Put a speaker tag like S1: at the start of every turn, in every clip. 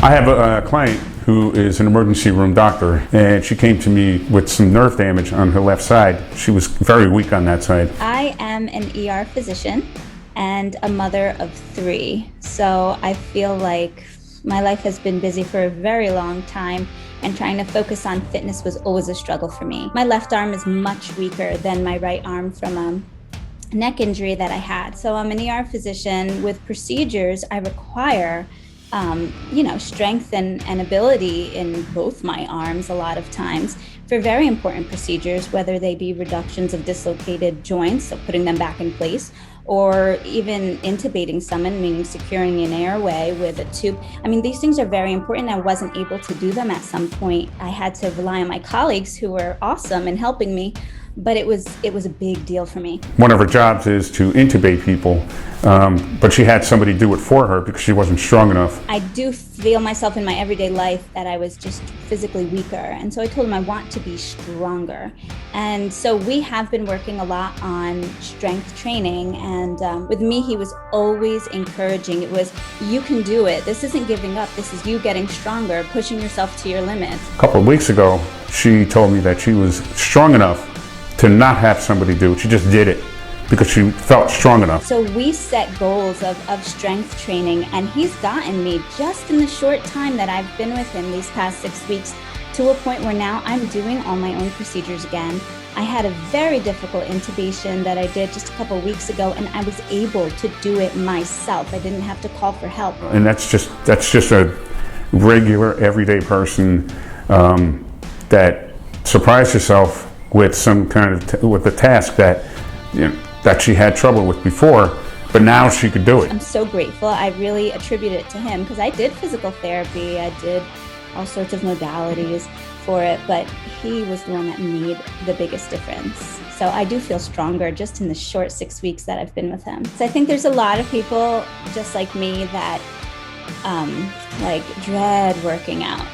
S1: I have a client who is an emergency room doctor, and she came to me with some nerve damage on her left side. She was very weak on that side.
S2: I am an ER physician and a mother of 3. So I feel like my life has been busy for a very long time, and trying to focus on fitness was always a struggle for me. My left arm is much weaker than my right arm from a neck injury that I had. So I'm an ER physician. With procedures, I require strength and ability in both my arms a lot of times for very important procedures, whether they be reductions of dislocated joints, so putting them back in place, or even intubating someone, meaning securing an airway with a tube. I mean, these things are very important. I wasn't able to do them at some point. I had to rely on my colleagues who were awesome in helping me, but it was a big deal for me.
S1: One of her jobs is to intubate people, but she had somebody do it for her because she wasn't strong enough.
S2: I do feel myself in my everyday life that I was just physically weaker, and so I told him I want to be stronger. And so we have been working a lot on strength training, and with me, he was always encouraging. It was, you can do it. This isn't giving up. This is you getting stronger, pushing yourself to your limits.
S1: A couple of weeks ago, she told me that she was strong enough to not have somebody do it. She just did it because she felt strong enough.
S2: So we set goals of strength training, and he's gotten me, just in the short time that I've been with him these past 6 weeks, to a point where now I'm doing all my own procedures again. I had a very difficult intubation that I did just a couple weeks ago, and I was able to do it myself. I didn't have to call for help.
S1: And that's just a regular, everyday person that surprised herself with some kind of with the task that that she had trouble with before, but now she could do it.
S2: I'm so grateful. I really attribute it to him, because I did physical therapy, I did all sorts of modalities for it, but he was the one that made the biggest difference. So I do feel stronger just in the short 6 weeks that I've been with him. So I think there's a lot of people just like me that dread working out.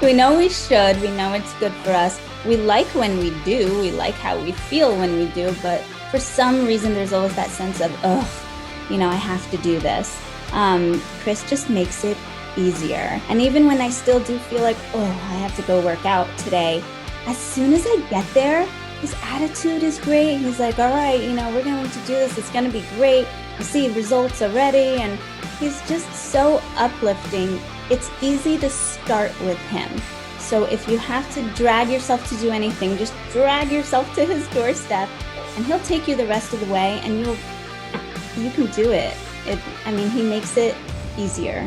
S2: We know we should, we know it's good for us. We like when we do, we like how we feel when we do, but for some reason there's always that sense of, I have to do this. Chris just makes it easier. And even when I still do feel like, I have to go work out today, as soon as I get there, his attitude is great. He's like, all right, we're going to do this. It's going to be great. I see results already. And he's just so uplifting. It's easy to start with him. So if you have to drag yourself to do anything, just drag yourself to his doorstep, and he'll take you the rest of the way, and you can do it. He makes it easier.